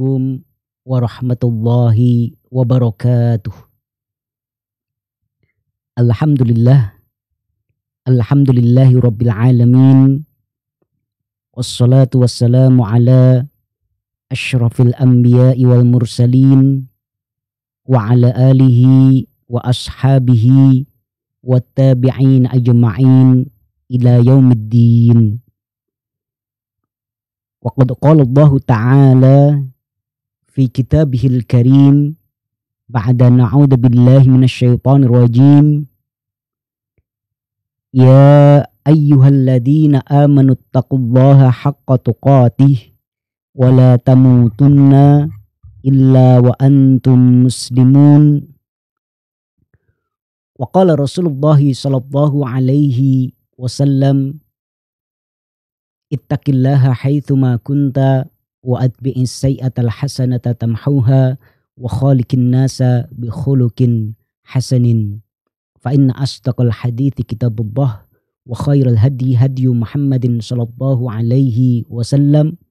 Assalamualaikum warahmatullahi wabarakatuh. Alhamdulillahi rabbil alamin. Wassalatu wassalamu ala asyrafil anbiya'i wal mursalin wa ala alihi wa ashabihi wa tabi'in ajma'in ila yaumiddin. Wa qad qala Allah ta'ala fi kitabihil karim ba'da na'udzu billahi minasyaitonir rajim. Ya ayyuhalladzina amanu taqullaha haqqa tuqatih wa la tamutunna illa wa antum muslimun. Wa qala Rasulullah sallallahu alaihi wasallam, ittaqillaha haitsuma kunta wa atbi'is sayyi'atal hasanata tamhuha wa khaliqin nasa bi khuluqin hasanin. Fa inna asdaqal hadithi kitabullah wa khairal hadi hadi Muhammadin sallallahu alaihi wasallam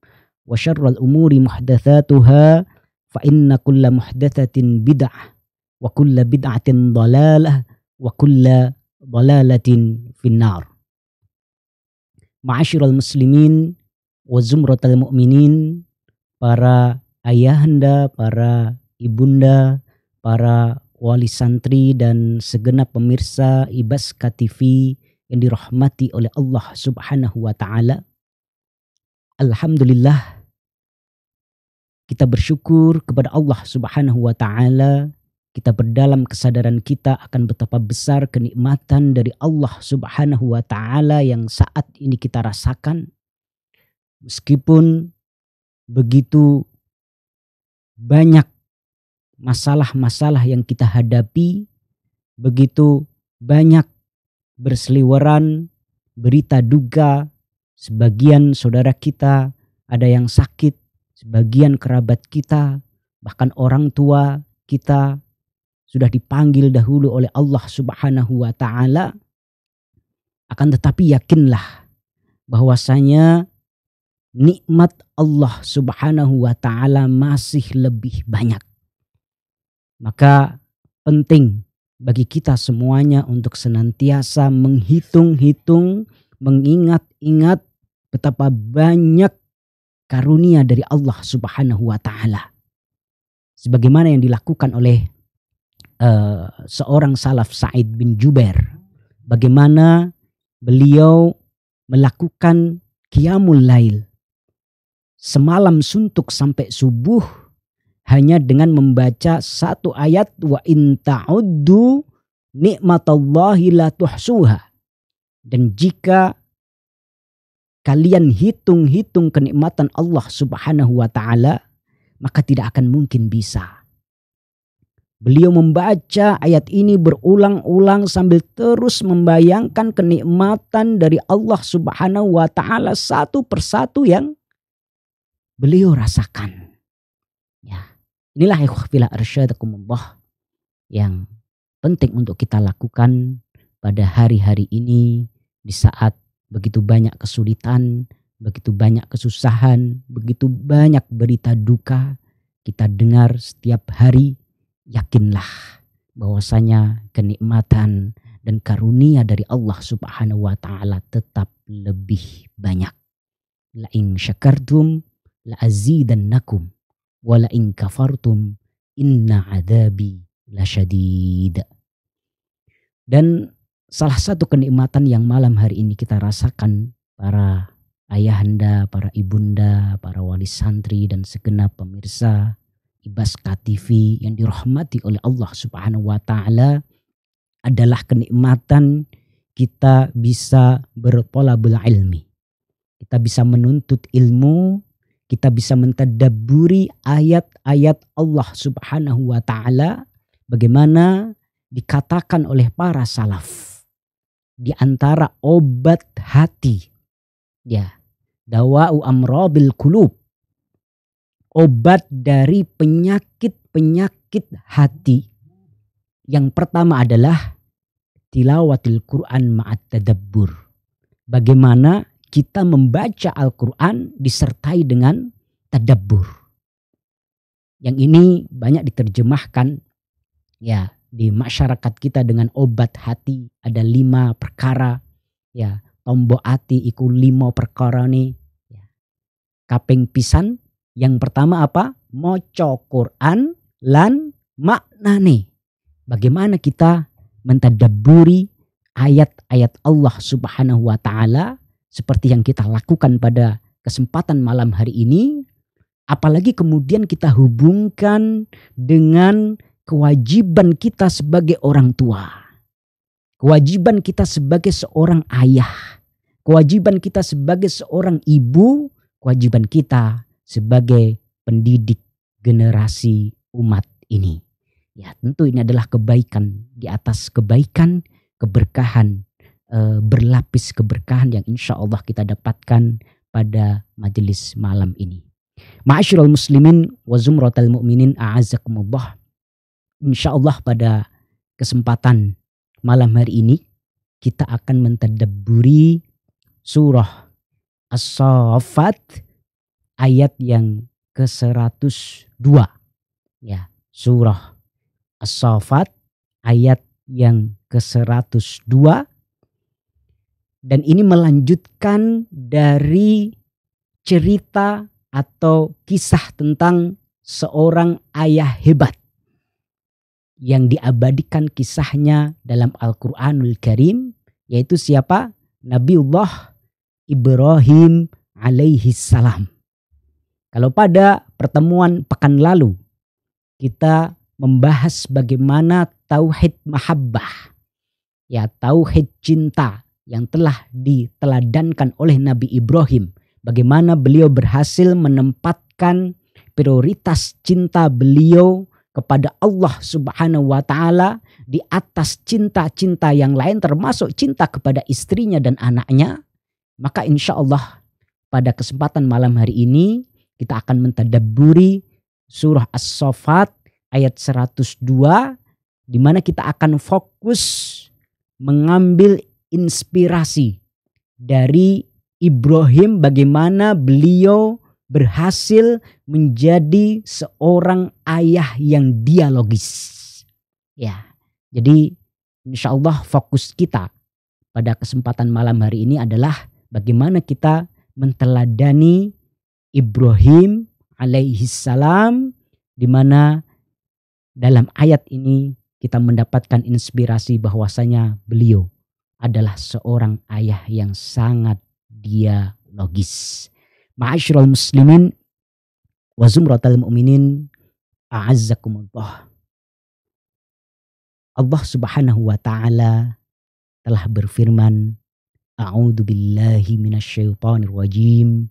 wa syarral umuri muhdatsatuha fa inna kulla muhdatsatin bid'ah wa kulla bid'atin dhalalah wa kulla dhalalatin finnar. Ma'asyiral muslimin wa zumratal mu'minin, para ayahanda, para ibunda, para wali santri dan segenap pemirsa Ibaska TV yang dirahmati oleh Allah Subhanahu wa taala. Alhamdulillah, kita bersyukur kepada Allah Subhanahu wa taala. Kita berdalam kesadaran kita akan betapa besar kenikmatan dari Allah Subhanahu wa taala yang saat ini kita rasakan. Meskipun begitu banyak masalah-masalah yang kita hadapi, begitu banyak berseliweran berita duka, sebagian saudara kita ada yang sakit, sebagian kerabat kita, bahkan orang tua kita sudah dipanggil dahulu oleh Allah Subhanahu wa taala. Akan tetapi yakinlah bahwasanya nikmat Allah Subhanahu wa taala masih lebih banyak. Maka penting bagi kita semuanya untuk senantiasa menghitung-hitung, mengingat-ingat betapa banyak karunia dari Allah Subhanahu wa taala. Sebagaimana yang dilakukan oleh seorang salaf, Sa'id bin Jubair, bagaimana beliau melakukan qiyamul lail semalam suntuk sampai subuh hanya dengan membaca satu ayat, wa in ta'uddu nikmatallahi la tuhsuha. Dan jika kalian hitung-hitung kenikmatan Allah Subhanahu wa taala, maka tidak akan mungkin bisa. Beliau membaca ayat ini berulang-ulang sambil terus membayangkan kenikmatan dari Allah Subhanahu wa taala satu persatu yang beliau rasakan. Ya, inilah ikhwafillah arsyadakumullah yang penting untuk kita lakukan pada hari-hari ini, di saat begitu banyak kesulitan, begitu banyak kesusahan, begitu banyak berita duka kita dengar setiap hari. Yakinlah bahwasanya kenikmatan dan karunia dari Allah Subhanahu wa taala tetap lebih banyak. La in syakartum la azidannakum wa la in kafartum inna adzabi lasyadid. Dan salah satu kenikmatan yang malam hari ini kita rasakan, para ayahanda, para ibunda, para wali santri dan segenap pemirsa Ibaska TV yang dirahmati oleh Allah Subhanahu wa taala, adalah kenikmatan kita bisa berthalabul ilmi. Kita bisa menuntut ilmu, kita bisa mentadabburi ayat-ayat Allah Subhanahu wa taala, bagaimana dikatakan oleh para salaf di antara obat hati, ya, dawa'u amradil qulub, obat dari penyakit-penyakit hati. Yang pertama adalah tilawatil Quran ma'at tadabbur. Bagaimana kita membaca Al-Quran disertai dengan tadabbur. Yang ini banyak diterjemahkan ya di masyarakat kita dengan obat hati. Ada 5 perkara ya. Tombo ati iku 5 perkara nih. Ya. Kaping pisan yang pertama apa? Moco Quran lan maknane. Bagaimana kita mentadabburi ayat-ayat Allah Subhanahu wa taala seperti yang kita lakukan pada kesempatan malam hari ini, apalagi kemudian kita hubungkan dengan kewajiban kita sebagai orang tua. Kewajiban kita sebagai seorang ayah, kewajiban kita sebagai seorang ibu, kewajiban kita sebagai pendidik generasi umat ini. Ya, tentu ini adalah kebaikan di atas kebaikan, keberkahan, berlapis keberkahan yang insya Allah kita dapatkan pada majelis malam ini. Ma'asyiral muslimin wa zumratal mu'minin a'azzakumullah. Insya Allah pada kesempatan malam hari ini kita akan mentadabburi surah As-Saffat ayat yang ke-102. Ya, surah As-Saffat ayat yang ke-102. Dan ini melanjutkan dari cerita atau kisah tentang seorang ayah hebat yang diabadikan kisahnya dalam Al-Quranul Karim, yaitu siapa? Nabiullah Ibrahim alaihi salam. Kalau pada pertemuan pekan lalu kita membahas bagaimana tauhid mahabbah, ya tauhid cinta yang telah diteladankan oleh Nabi Ibrahim. Bagaimana beliau berhasil menempatkan prioritas cinta beliau kepada Allah Subhanahu wa taala di atas cinta-cinta yang lain, termasuk cinta kepada istrinya dan anaknya. Maka insya Allah pada kesempatan malam hari ini kita akan mentadabburi surah As-Saffat ayat 102, di mana kita akan fokus mengambil inspirasi dari Ibrahim, bagaimana beliau berhasil menjadi seorang ayah yang dialogis. Ya, jadi insya Allah fokus kita pada kesempatan malam hari ini adalah bagaimana kita menteladani Ibrahim alaihi salam, di mana dalam ayat ini kita mendapatkan inspirasi bahwasanya beliau adalah seorang ayah yang sangat dialogis. Ma'asyiral muslimin wa zumratal mu'minin a'azzakumullah. Allah Subhanahu wa taala telah berfirman, a'udzu billahi minasyaitonir rajim.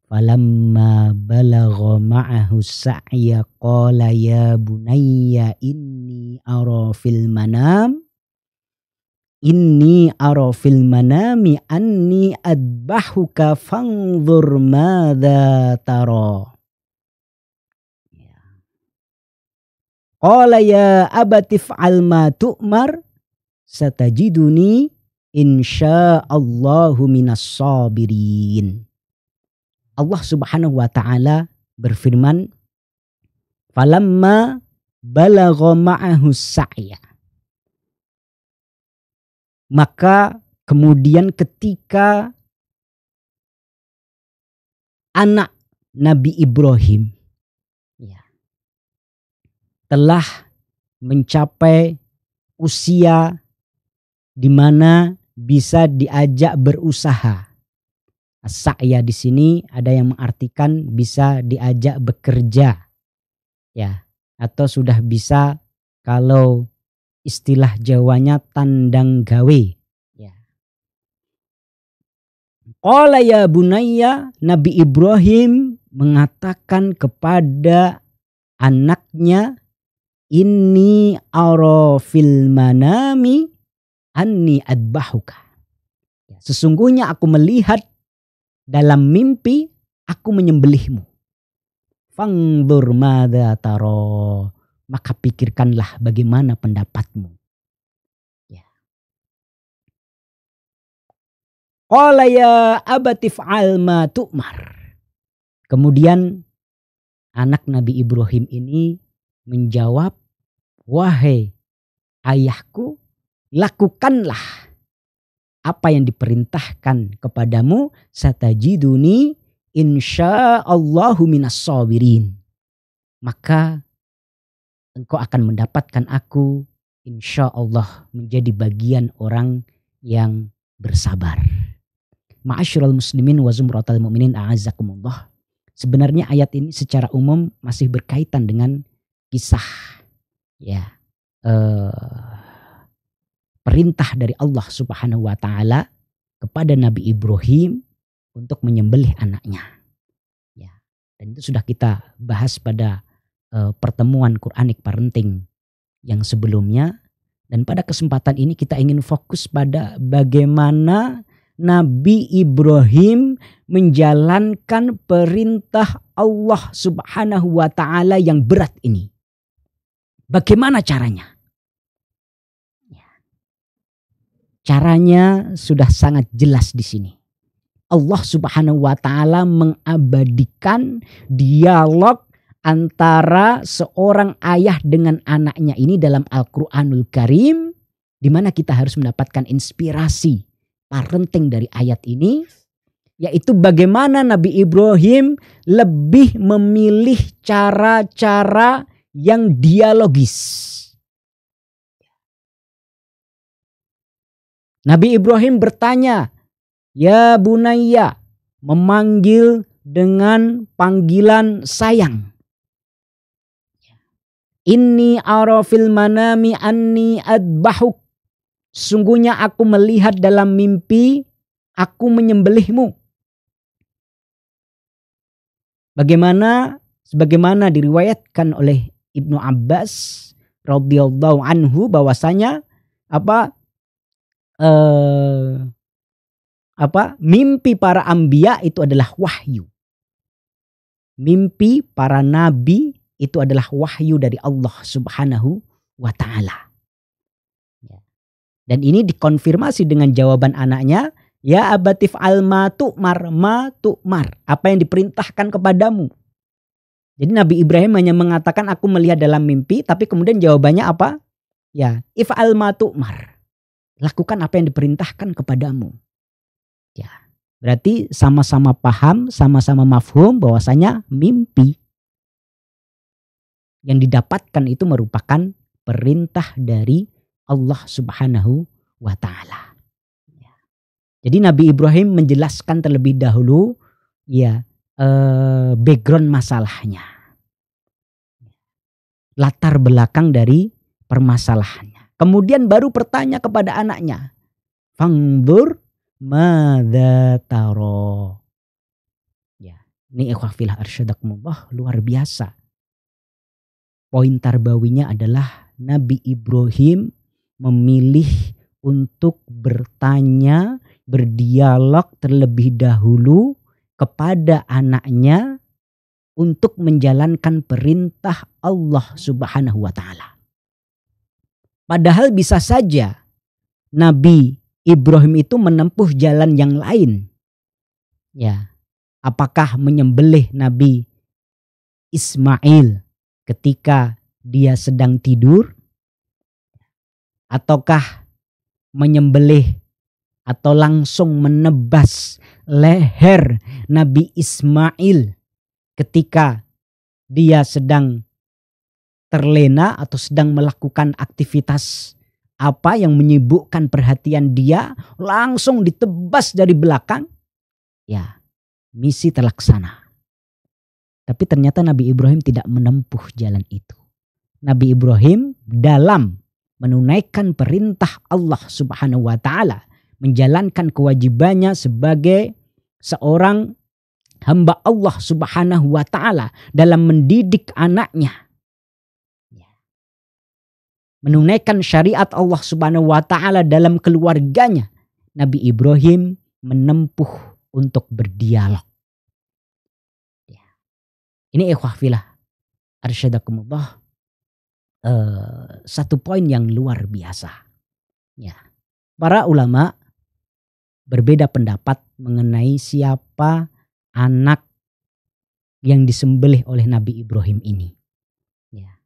Falamma balagha ma'ahu sa'ya qala ya bunayya inni ara fil manami anni adbahuka fanzur madza tara. Qala ya abati fa'al ma tu'mar satajiduni insyaallahu minas sabirin. Allah Subhanahu wa taala berfirman, falamma balagha ma'ahu sa'ya. Maka kemudian ketika anak Nabi Ibrahim telah mencapai usia di mana bisa diajak berusaha. Sa'ya di sini ada yang mengartikan bisa diajak bekerja, ya, atau sudah bisa kalau istilah Jawanya tandang gawe. Ya. Qala ya bunayya, Nabi Ibrahim mengatakan kepada anaknya, inni ara fil manami anni adbahuka. Sesungguhnya aku melihat dalam mimpi aku menyembelihmu. Fangdur madza taro, maka pikirkanlah bagaimana pendapatmu. Ya. Qala ya abati fa'al ma tu'mar. Kemudian anak Nabi Ibrahim ini menjawab, "Wahai ayahku, lakukanlah apa yang diperintahkan kepadamu, satajiduni insyaallahu minas sabirin." Maka engkau akan mendapatkan aku insya Allah menjadi bagian orang yang bersabar. Ma'asyiral muslimin wa zumratal mu'minin a'azzakumullah. Sebenarnya ayat ini secara umum masih berkaitan dengan kisah ya perintah dari Allah Subhanahu wa taala kepada Nabi Ibrahim untuk menyembelih anaknya. Ya. Dan itu sudah kita bahas pada pertemuan Quranic Parenting yang sebelumnya, dan pada kesempatan ini kita ingin fokus pada bagaimana Nabi Ibrahim menjalankan perintah Allah Subhanahu wa taala yang berat ini. Bagaimana caranya? Caranya sudah sangat jelas di sini. Allah Subhanahu wa taala mengabadikan dialog antara seorang ayah dengan anaknya ini dalam Al-Qur'anul Karim, di mana kita harus mendapatkan inspirasi parenting dari ayat ini, yaitu bagaimana Nabi Ibrahim lebih memilih cara-cara yang dialogis. Nabi Ibrahim bertanya, "Ya bunayya," memanggil dengan panggilan sayang. "Inni ara fil manami anni adbahuk." Sungguhnya aku melihat dalam mimpi aku menyembelihmu. Sebagaimana diriwayatkan oleh Ibnu Abbas radhiyallahu anhu bahwasanya mimpi para anbiya itu adalah wahyu. Mimpi para nabi itu adalah wahyu dari Allah Subhanahu wa taala. Dan ini dikonfirmasi dengan jawaban anaknya, "Ya abatif alma tu'mar ma tu'mar." Apa yang diperintahkan kepadamu. Jadi Nabi Ibrahim hanya mengatakan aku melihat dalam mimpi, tapi kemudian jawabannya apa? Ya, if'al ma tu'mar. Lakukan apa yang diperintahkan kepadamu. Ya, berarti sama-sama paham, sama-sama mafhum bahwasanya mimpi yang didapatkan itu merupakan perintah dari Allah Subhanahu wa taala. Ya. Jadi Nabi Ibrahim menjelaskan terlebih dahulu background masalahnya. Latar belakang dari permasalahannya. Kemudian baru bertanya kepada anaknya, "Fangdur madza taro." Ya, ini ikhwafillah arsyadakumullah, luar biasa. Poin tarbawinya adalah Nabi Ibrahim memilih untuk bertanya, berdialog terlebih dahulu kepada anaknya untuk menjalankan perintah Allah Subhanahu wa taala. Padahal bisa saja Nabi Ibrahim itu menempuh jalan yang lain. Ya, apakah menyembelih Nabi Ismail ketika dia sedang tidur, ataukah menyembelih atau langsung menebas leher Nabi Ismail ketika dia sedang terlena atau sedang melakukan aktivitas apa yang menyibukkan perhatian dia, langsung ditebas dari belakang. Ya, misi terlaksana. Tapi ternyata Nabi Ibrahim tidak menempuh jalan itu. Nabi Ibrahim dalam menunaikan perintah Allah Subhanahu wa taala, menjalankan kewajibannya sebagai seorang hamba Allah Subhanahu wa taala dalam mendidik anaknya, menunaikan syariat Allah Subhanahu wa taala dalam keluarganya. Nabi Ibrahim menempuh untuk berdialog. Ini ikhwahfilah arsyadakumullah, satu poin yang luar biasa. Ya. Para ulama berbeda pendapat mengenai siapa anak yang disembelih oleh Nabi Ibrahim ini. Ya.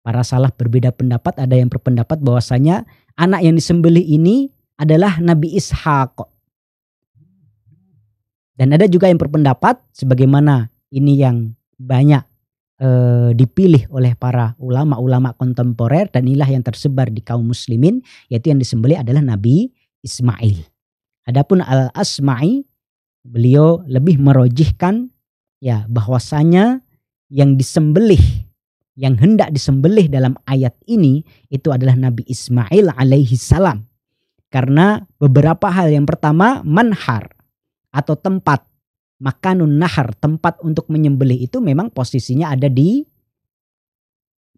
Para salaf berbeda pendapat, ada yang berpendapat bahwasanya anak yang disembelih ini adalah Nabi Ishak. Dan ada juga yang berpendapat sebagaimana ini yang banyak dipilih oleh para ulama-ulama kontemporer dan inilah yang tersebar di kaum muslimin, yaitu yang disembelih adalah Nabi Ismail. Adapun Al-Asma'i, beliau lebih merojihkan ya bahwasanya yang disembelih, yang hendak disembelih dalam ayat ini itu adalah Nabi Ismail alaihi salam. Karena beberapa hal, yang pertama manhar atau tempat, makanun nahar, tempat untuk menyembelih itu memang posisinya ada di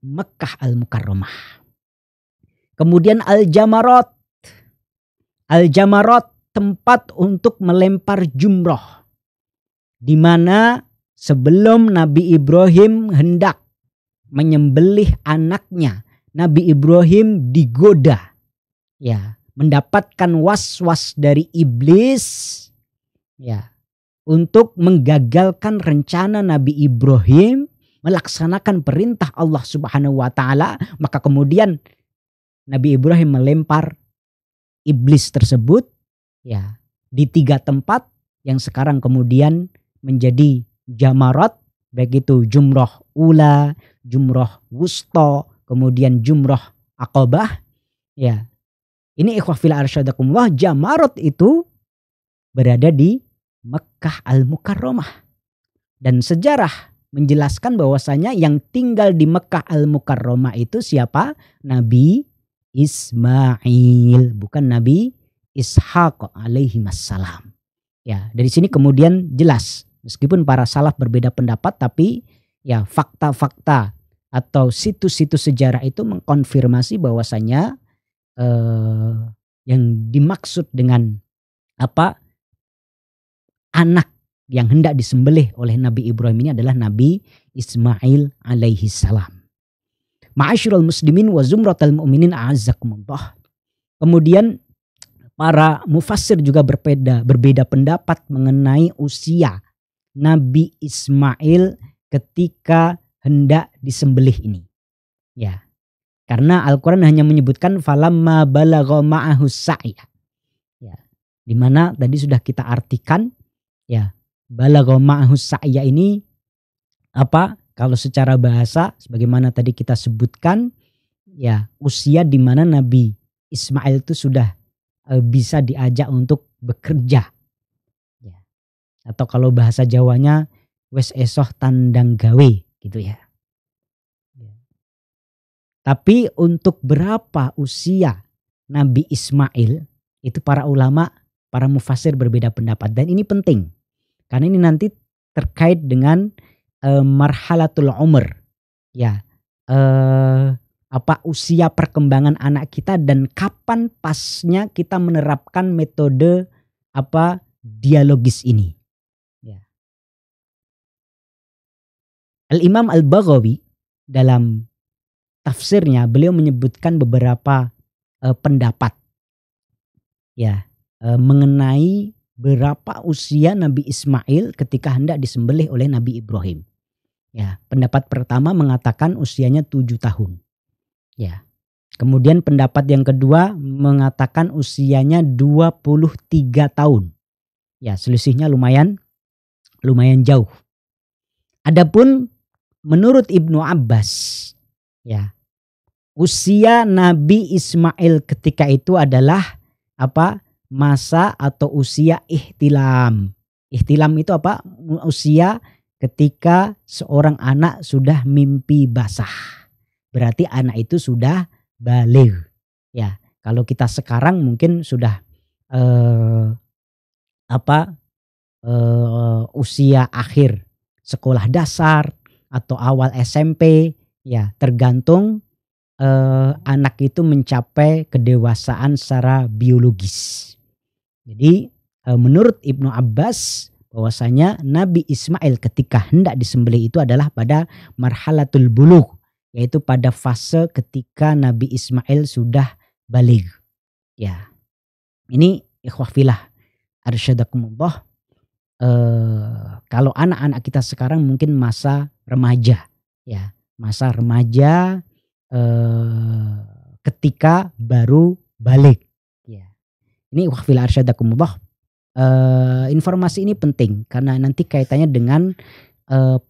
Mekkah Al-Mukarramah. Kemudian Al-Jamarat. Al-Jamarat tempat untuk melempar jumroh. Di mana sebelum Nabi Ibrahim hendak menyembelih anaknya, Nabi Ibrahim digoda. Ya, mendapatkan was-was dari iblis. Ya, untuk menggagalkan rencana Nabi Ibrahim melaksanakan perintah Allah Subhanahu wa taala, maka kemudian Nabi Ibrahim melempar iblis tersebut ya di 3 tempat yang sekarang kemudian menjadi jamarat, baik itu jumroh ula, jumroh wusta, kemudian jumroh aqabah. Ya. Ini ikhwah fillah arsyadakumullah, jamarat itu berada di Mekkah Al-Mukarramah. Dan sejarah menjelaskan bahwasanya yang tinggal di Mekkah Al-Mukarramah itu siapa? Nabi Ismail, bukan Nabi Ishak alaihi wassalam. Ya, dari sini kemudian jelas, meskipun para salaf berbeda pendapat, tapi ya fakta-fakta atau situs-situs sejarah itu mengkonfirmasi bahwasanya yang dimaksud dengan anak yang hendak disembelih oleh Nabi Ibrahim ini adalah Nabi Ismail alaihi salam. Ma'asyiral muslimin wa zumratal mu'minin a'azzakumullah. Kemudian para mufassir juga berbeda pendapat mengenai usia Nabi Ismail ketika hendak disembelih ini. Ya. Karena Al-Qur'an hanya menyebutkan falamma balagha ma'ahu sa'ya. Ya. Di mana tadi sudah kita artikan ya, balagha ma'ahu sa'ya ini apa? Kalau secara bahasa sebagaimana tadi kita sebutkan ya, usia di mana Nabi Ismail itu sudah bisa diajak untuk bekerja. Ya. Atau kalau bahasa Jawanya wes esoh tandang gawe gitu ya. Tapi untuk berapa usia Nabi Ismail itu para ulama, para mufassir berbeda pendapat, dan ini penting. Karena ini nanti terkait dengan marhalatul umur, ya, usia perkembangan anak kita dan kapan pasnya kita menerapkan metode dialogis ini. Ya. Al-Imam Al-Baghawi dalam tafsirnya beliau menyebutkan beberapa pendapat, ya, mengenai berapa usia Nabi Ismail ketika hendak disembelih oleh Nabi Ibrahim. Ya, pendapat pertama mengatakan usianya 7 tahun. Ya. Kemudian pendapat yang kedua mengatakan usianya 23 tahun. Ya, selisihnya lumayan jauh. Adapun menurut Ibnu Abbas, ya, usia Nabi Ismail ketika itu adalah masa atau usia ihtilam. Ihtilam itu usia ketika seorang anak sudah mimpi basah. Berarti anak itu sudah baligh. Ya, kalau kita sekarang mungkin sudah usia akhir sekolah dasar atau awal SMP, ya, tergantung anak itu mencapai kedewasaan secara biologis. Jadi menurut Ibnu Abbas bahwasanya Nabi Ismail ketika hendak disembelih itu adalah pada marhalatul bulugh, yaitu pada fase ketika Nabi Ismail sudah baligh. Ya. Ini ikhwah fillah arsyadakumullah. kalau anak-anak kita sekarang mungkin masa remaja, ya, masa remaja ketika baru balik. Ya. Ini waqfil arsyadakumullah. Informasi ini penting karena nanti kaitannya dengan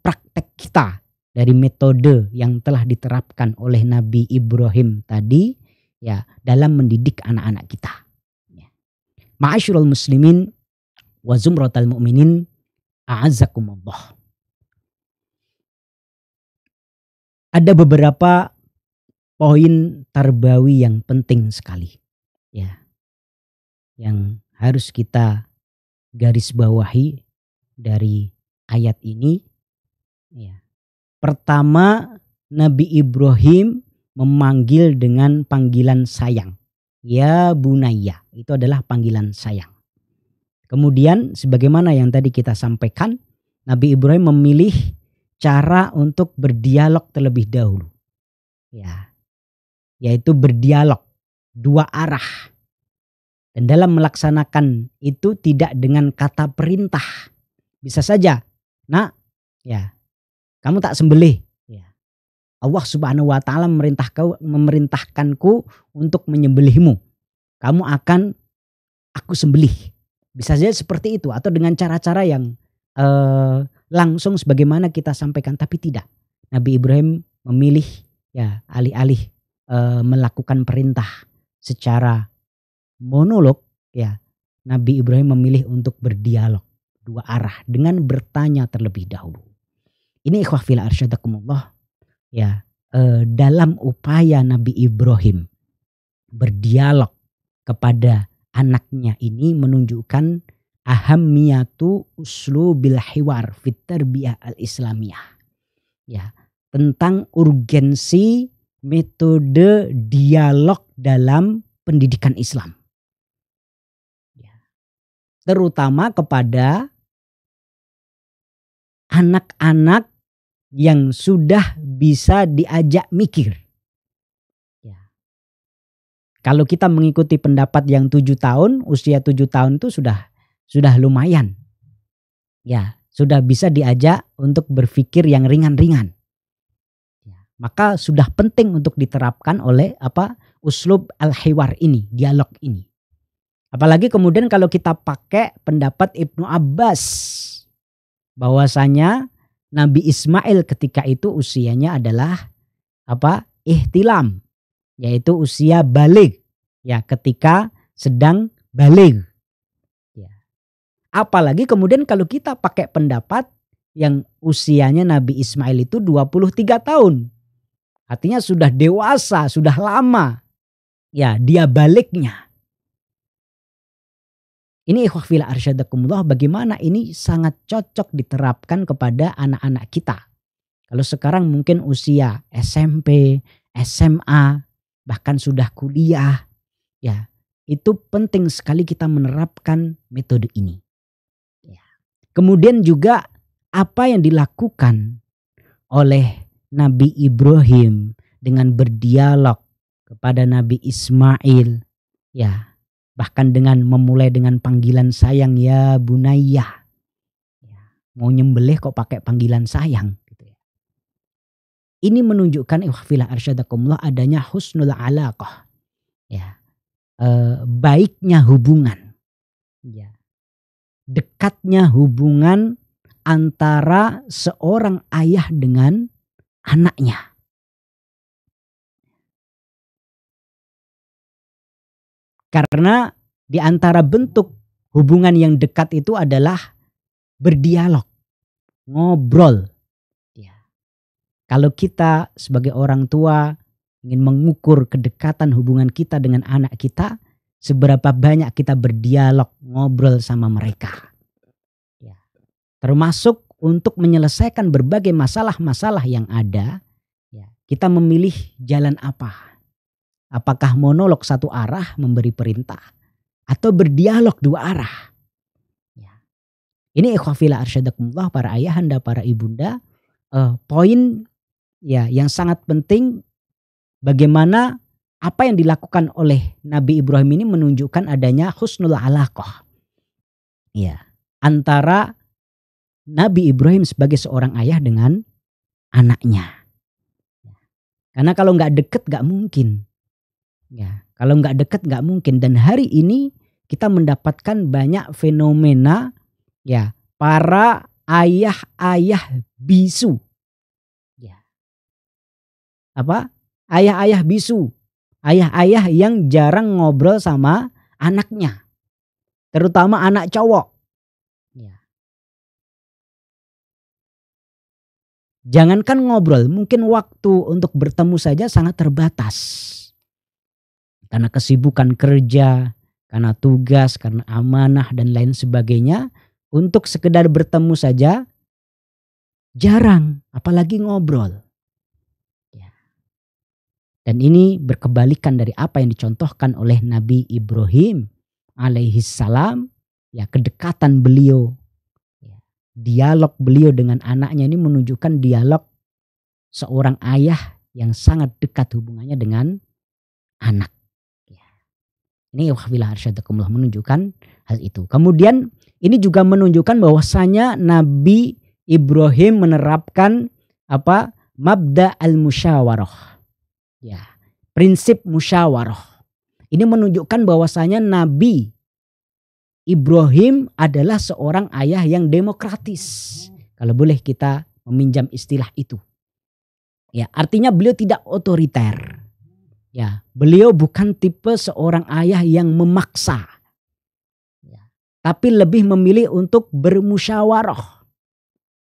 praktek kita dari metode yang telah diterapkan oleh Nabi Ibrahim tadi, ya, dalam mendidik anak-anak kita. Ya. Ma'asyiral muslimin wa zumratal mu'minin a'azzakumullah. Ada beberapa poin tarbawi yang penting sekali, ya, yang harus kita garis bawahi dari ayat ini. Ya. Pertama, Nabi Ibrahim memanggil dengan panggilan sayang. Ya bunayya, itu adalah panggilan sayang. Kemudian sebagaimana yang tadi kita sampaikan, Nabi Ibrahim memilih cara untuk berdialog terlebih dahulu. Ya, yaitu berdialog dua arah. Dan dalam melaksanakan itu tidak dengan kata perintah. Bisa saja, nak, ya, kamu tak sembelih. Ya. Allah Subhanahu wa taala memerintahkanku untuk menyembelihmu. Kamu akan aku sembelih. Bisa saja seperti itu atau dengan cara-cara yang langsung sebagaimana kita sampaikan, tapi tidak. Nabi Ibrahim memilih, ya, alih-alih melakukan perintah secara monolog, ya, Nabi Ibrahim memilih untuk berdialog dua arah dengan bertanya terlebih dahulu. Ini ikhwah fil arsyadakumullah, ya, dalam upaya Nabi Ibrahim berdialog kepada anaknya ini menunjukkan ahammiyatu uslubil hiwar fit tarbiyah al-islamiyah. Ya, tentang urgensi metode dialog dalam pendidikan Islam. Ya. Terutama kepada anak-anak yang sudah bisa diajak mikir. Ya. Kalau kita mengikuti pendapat yang 7 tahun, usia 7 tahun itu sudah lumayan. Ya, sudah bisa diajak untuk berpikir yang ringan-ringan. Ya, maka sudah penting untuk diterapkan oleh uslub al-hiwar ini, dialog ini. Apalagi kemudian kalau kita pakai pendapat Ibnu Abbas bahwasanya Nabi Ismail ketika itu usianya adalah ihtilam, yaitu usia baligh, ya, ketika sedang baligh. Apalagi kemudian kalau kita pakai pendapat yang usianya Nabi Ismail itu 23 tahun. Artinya sudah dewasa, sudah lama. Ya, dia baliknya. Ini ikhwah fil arsyadakumullah, bagaimana ini sangat cocok diterapkan kepada anak-anak kita. Kalau sekarang mungkin usia SMP, SMA, bahkan sudah kuliah. Ya, itu penting sekali kita menerapkan metode ini. Kemudian juga apa yang dilakukan oleh Nabi Ibrahim dengan berdialog kepada Nabi Ismail, ya, bahkan dengan memulai dengan panggilan sayang, ya bunayya. Ya, mau nyembelih kok pakai panggilan sayang, gitu ya. Ini menunjukkan ikhfilah arsyadakumullah adanya husnul alaqah. Ya. Baiknya hubungan. Ya. Dekatnya hubungan antara seorang ayah dengan anaknya. Karena di antara bentuk hubungan yang dekat itu adalah berdialog, ngobrol. Ya. Kalau kita sebagai orang tua ingin mengukur kedekatan hubungan kita dengan anak kita, seberapa banyak kita berdialog, ngobrol sama mereka. Ya. Termasuk untuk menyelesaikan berbagai masalah-masalah yang ada, ya, kita memilih jalan apa. Apakah monolog satu arah memberi perintah atau berdialog dua arah. Ya. Ini ikhwafila arsyadakumullah, para ayahanda, para ibunda, poin, ya, yang sangat penting bagaimana apa yang dilakukan oleh Nabi Ibrahim ini menunjukkan adanya husnul alaqah, ya, antara Nabi Ibrahim sebagai seorang ayah dengan anaknya. Karena kalau nggak deket nggak mungkin. Ya, kalau nggak deket nggak mungkin. Dan hari ini kita mendapatkan banyak fenomena ya para ayah-ayah bisu. Ya. Apa? Ayah-ayah bisu. Ayah-ayah yang jarang ngobrol sama anaknya. Terutama anak cowok. Ya. Jangankan ngobrol, mungkin waktu untuk bertemu saja sangat terbatas. Karena kesibukan kerja, karena tugas, karena amanah dan lain sebagainya. Untuk sekedar bertemu saja jarang, apalagi ngobrol. Ya. Dan ini berkebalikan dari apa yang dicontohkan oleh Nabi Ibrahim alaihi salam. Ya, kedekatan beliau. Dialog beliau dengan anaknya ini menunjukkan dialog seorang ayah yang sangat dekat hubungannya dengan anak. Ini wahfilah arsyadakumullah menunjukkan hal itu. Kemudian ini juga menunjukkan bahwasanya Nabi Ibrahim menerapkan apa? Mabda al-musyawarah. Ya, prinsip musyawarah. Ini menunjukkan bahwasanya Nabi Ibrahim adalah seorang ayah yang demokratis. Kalau boleh kita meminjam istilah itu. Ya, artinya beliau tidak otoriter. Ya, beliau bukan tipe seorang ayah yang memaksa. Ya, tapi lebih memilih untuk bermusyawarah.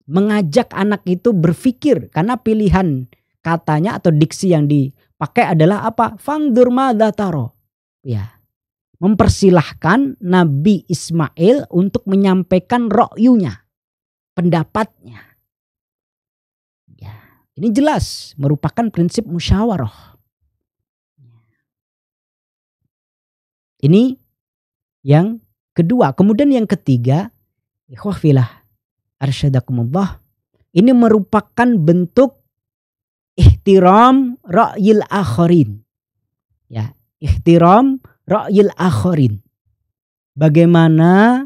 Mengajak anak itu berpikir karena pilihan katanya atau diksi yang dipakai adalah apa? Fangdur madza taro. Ya. Mempersilahkan Nabi Ismail untuk menyampaikan ra'yunya, pendapatnya. Ya, ini jelas merupakan prinsip musyawarah. Ini yang kedua. Kemudian yang ketiga, ikhwafillah arsyadakumullah, ini merupakan bentuk ihtiram ra'yil akharin. Ya, ihtiram ra'yil akharin. Bagaimana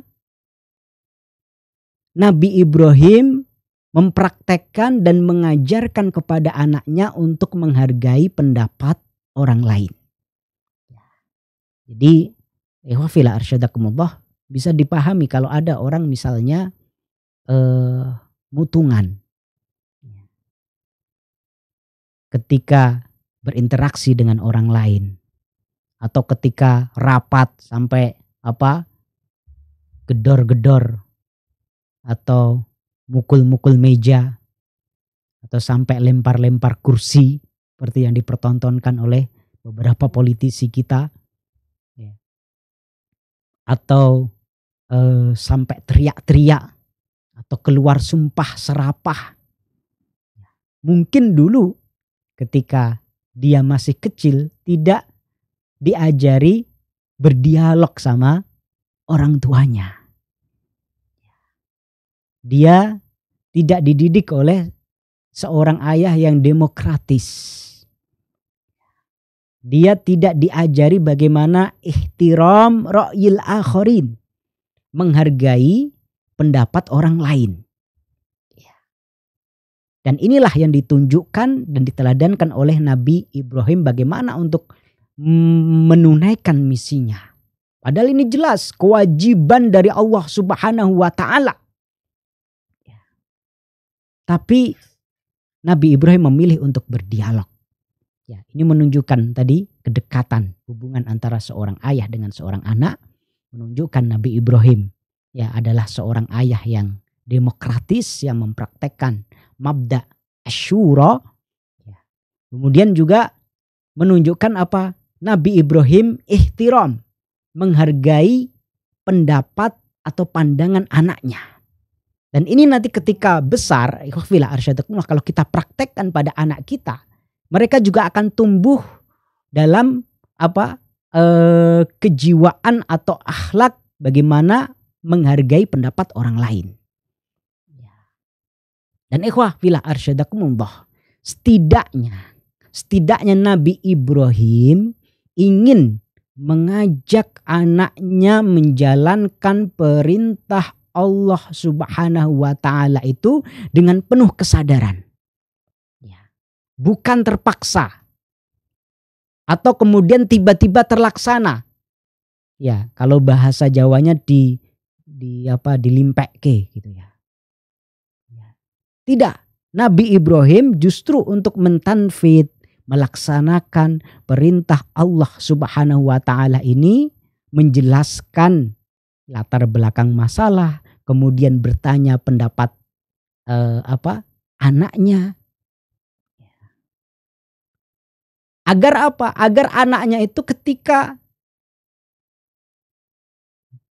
Nabi Ibrahim mempraktekkan dan mengajarkan kepada anaknya untuk menghargai pendapat orang lain. Jadi, ikhwafillah arsyadakumullah, bisa dipahami kalau ada orang misalnya mutungan. Ketika berinteraksi dengan orang lain. Atau ketika rapat sampai apa? Gedor-gedor. Atau mukul-mukul meja. Atau sampai lempar-lempar kursi. Seperti yang dipertontonkan oleh beberapa politisi kita. Atau sampai teriak-teriak atau keluar sumpah serapah. Mungkin dulu ketika dia masih kecil tidak diajari berdialog sama orang tuanya. Dia tidak dididik oleh seorang ayah yang demokratis. Dia tidak diajari bagaimana ihtiram ra'yil akharin. Menghargai pendapat orang lain. Dan inilah yang ditunjukkan dan diteladankan oleh Nabi Ibrahim bagaimana untuk menunaikan misinya. Padahal ini jelas kewajiban dari Allah Subhanahu wa ta'ala. Tapi Nabi Ibrahim memilih untuk berdialog. Ya, ini menunjukkan tadi kedekatan hubungan antara seorang ayah dengan seorang anak, menunjukkan Nabi Ibrahim ya adalah seorang ayah yang demokratis yang mempraktekkan mabda asyura. Ya. Kemudian juga menunjukkan apa? Nabi Ibrahim ihtiram, menghargai pendapat atau pandangan anaknya. Dan ini nanti ketika besar, ikhwafillah arsyadakumullah, kalau kita praktekkan pada anak kita, mereka juga akan tumbuh dalam apa kejiwaan atau akhlak bagaimana menghargai pendapat orang lain. Dan ikhwah filah arsyadakumullah, setidaknya Nabi Ibrahim ingin mengajak anaknya menjalankan perintah Allah Subhanahu wa taala itu dengan penuh kesadaran. Ya. Bukan terpaksa. Atau kemudian tiba-tiba terlaksana. Ya, kalau bahasa Jawanya dilimpekke gitu ya. Tidak. Nabi Ibrahim justru untuk mentanfid, melaksanakan perintah Allah Subhanahu wa taala ini, menjelaskan latar belakang masalah, kemudian bertanya pendapat anaknya. Agar apa? Agar anaknya itu ketika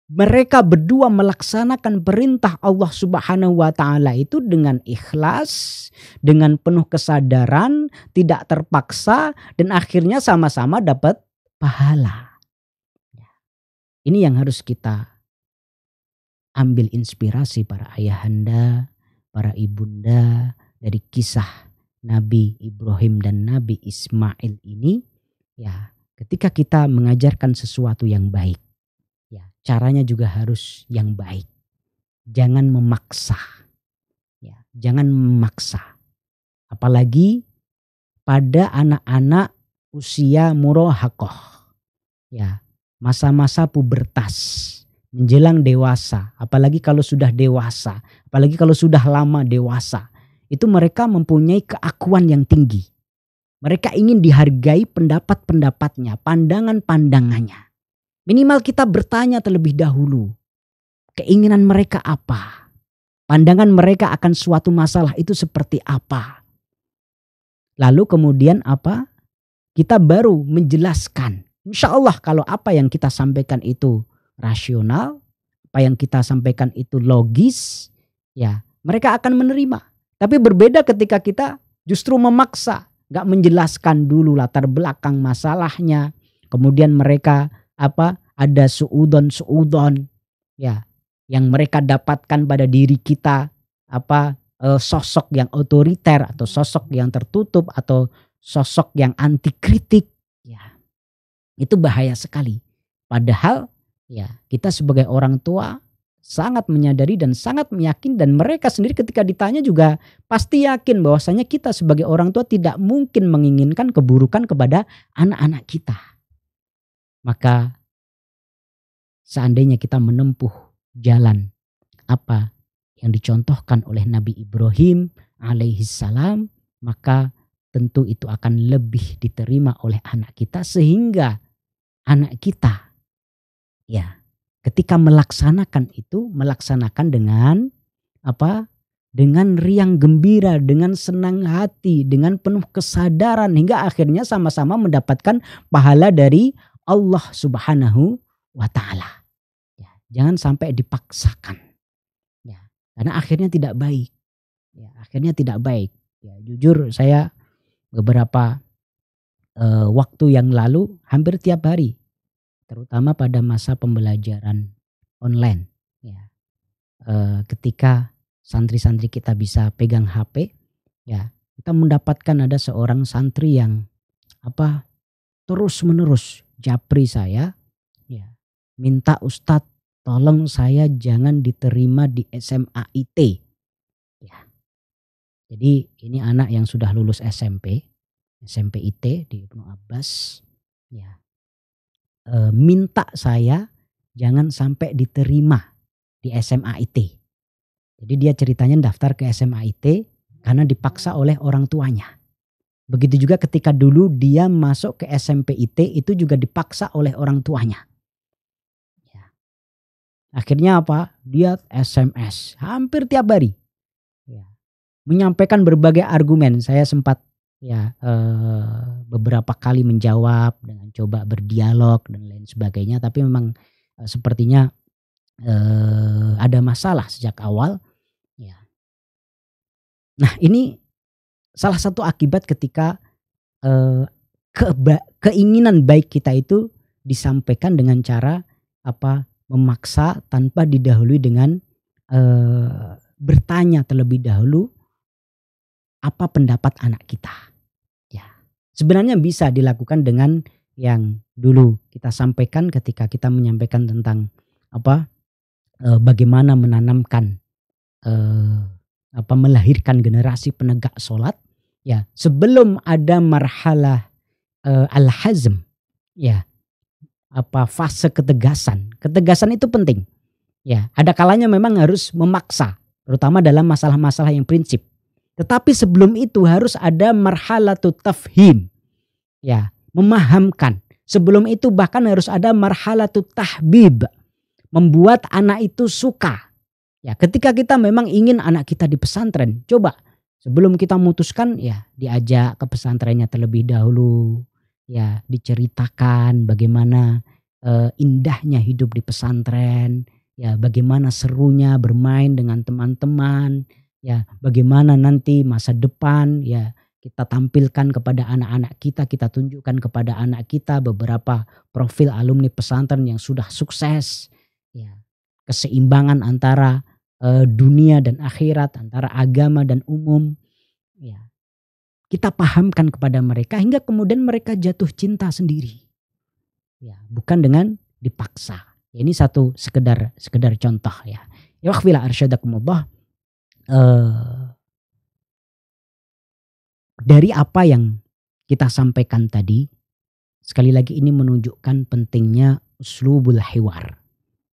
mereka berdua melaksanakan perintah Allah Subhanahu wa taala itu dengan ikhlas, dengan penuh kesadaran, tidak terpaksa, dan akhirnya sama-sama dapat pahala. Ini yang harus kita ambil inspirasi para ayahanda, para ibunda dari kisah Nabi Ibrahim dan Nabi Ismail ini. Ya, ketika kita mengajarkan sesuatu yang baik, ya, caranya juga harus yang baik. Jangan memaksa. Ya, jangan memaksa. Apalagi pada anak-anak usia murahaqah. Ya, masa-masa pubertas, menjelang dewasa, apalagi kalau sudah dewasa, apalagi kalau sudah lama dewasa, itu mereka mempunyai keakuan yang tinggi. Mereka ingin dihargai pendapat-pendapatnya, pandangan-pandangannya. Minimal kita bertanya terlebih dahulu, keinginan mereka apa? Pandangan mereka akan suatu masalah itu seperti apa? Lalu kemudian apa? Kita baru menjelaskan. Insya Allah kalau apa yang kita sampaikan itu rasional, apa yang kita sampaikan itu logis, ya mereka akan menerima. Tapi berbeda ketika kita justru memaksa, gak menjelaskan dulu latar belakang masalahnya, kemudian mereka ada suudon ya yang mereka dapatkan pada diri kita, sosok yang otoriter atau sosok yang tertutup atau sosok yang anti kritik, ya itu bahaya sekali. Padahal ya kita sebagai orang tua sangat menyadari dan sangat meyakini, dan mereka sendiri ketika ditanya juga pasti yakin bahwasanya kita sebagai orang tua tidak mungkin menginginkan keburukan kepada anak-anak kita. Maka seandainya kita menempuh jalan apa yang dicontohkan oleh Nabi Ibrahim alaihissalam, maka tentu itu akan lebih diterima oleh anak kita, sehingga anak kita ya ketika melaksanakan itu, melaksanakan dengan dengan riang gembira, dengan senang hati, dengan penuh kesadaran, hingga akhirnya sama-sama mendapatkan pahala dari Allah Subhanahu wa taala. Ya, jangan sampai dipaksakan. Ya, karena akhirnya tidak baik. Ya, akhirnya tidak baik. Ya, jujur saya beberapa waktu yang lalu hampir tiap hari, terutama pada masa pembelajaran online, ya, ketika santri-santri kita bisa pegang HP, ya kita mendapatkan ada seorang santri yang terus menerus japri saya, ya minta Ustadz tolong saya jangan diterima di SMA IT. Ya, jadi ini anak yang sudah lulus SMP IT di Ibnu Abbas, ya minta saya jangan sampai diterima di SMA IT. Jadi dia ceritanya daftar ke SMA IT karena dipaksa oleh orang tuanya. Begitu juga ketika dulu dia masuk ke SMP IT itu juga dipaksa oleh orang tuanya. Ya. Akhirnya dia SMS hampir tiap hari. Ya. Menyampaikan berbagai argumen. Saya sempat beberapa kali menjawab dengan coba berdialog dan lain sebagainya. Tapi memang sepertinya ada masalah sejak awal. Ya. Nah ini salah satu akibat ketika keinginan baik kita itu disampaikan dengan cara memaksa tanpa didahului dengan bertanya terlebih dahulu apa pendapat anak kita. Ya, sebenarnya bisa dilakukan dengan yang dulu kita sampaikan ketika kita menyampaikan tentang bagaimana menanamkan melahirkan generasi penegak sholat ya sebelum ada marhalah al-hazm ya fase ketegasan itu penting ya ada kalanya memang harus memaksa terutama dalam masalah-masalah yang prinsip tetapi sebelum itu harus ada marhalatut tafhim ya memahamkan sebelum itu bahkan harus ada marhalatut tahbib membuat anak itu suka. Ya, ketika kita memang ingin anak kita di pesantren, coba sebelum kita memutuskan ya diajak ke pesantrennya terlebih dahulu, ya diceritakan bagaimana indahnya hidup di pesantren, ya bagaimana serunya bermain dengan teman-teman, ya bagaimana nanti masa depan ya kita tampilkan kepada anak-anak kita tunjukkan kepada anak kita beberapa profil alumni pesantren yang sudah sukses, ya keseimbangan antara dunia dan akhirat, antara agama dan umum. Ya. Kita pahamkan kepada mereka hingga kemudian mereka jatuh cinta sendiri. Ya, bukan dengan dipaksa. Ya, ini satu sekedar contoh ya. Ya wakhfila arsyadakumullah. Dari apa yang kita sampaikan tadi, sekali lagi ini menunjukkan pentingnya uslubul hiwar.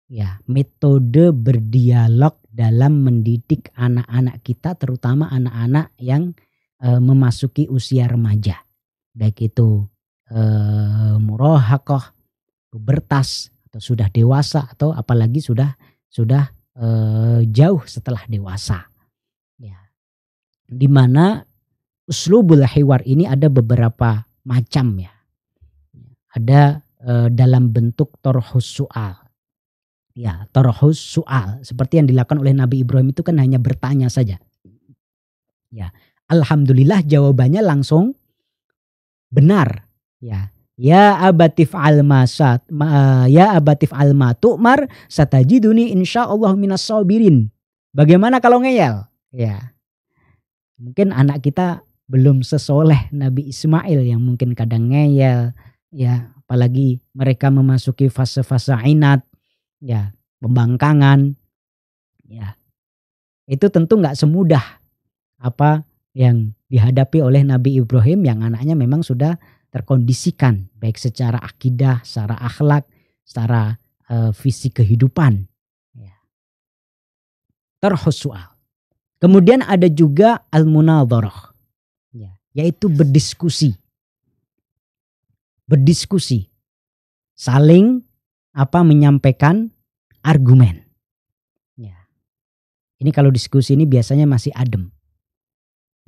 Ya, metode berdialog dalam mendidik anak-anak kita terutama anak-anak yang memasuki usia remaja. Baik itu murahaqah, pubertas atau sudah dewasa atau apalagi sudah jauh setelah dewasa. Ya. Di mana uslubul hiwar ini ada beberapa macam ya. Ada dalam bentuk torhus su'al. Ya, torhus soal seperti yang dilakukan oleh Nabi Ibrahim itu kan hanya bertanya saja. Ya, alhamdulillah jawabannya langsung benar. Ya, ya abatif almasat, ya abatif almatu'mar satajiduni insyaallah minas sabirin. Bagaimana kalau ngeyel? Ya, mungkin anak kita belum sesoleh Nabi Ismail yang mungkin kadang ngeyel. Ya, apalagi mereka memasuki fase-fase inat. Ya, pembangkangan, ya itu tentu nggak semudah apa yang dihadapi oleh Nabi Ibrahim yang anaknya memang sudah terkondisikan baik secara akidah, secara akhlak, secara visi kehidupan. Ya. Tarhus soal. Kemudian ada juga al-munadharah, ya, yaitu berdiskusi, saling menyampaikan argumen. Ya. Ini kalau diskusi ini biasanya masih adem.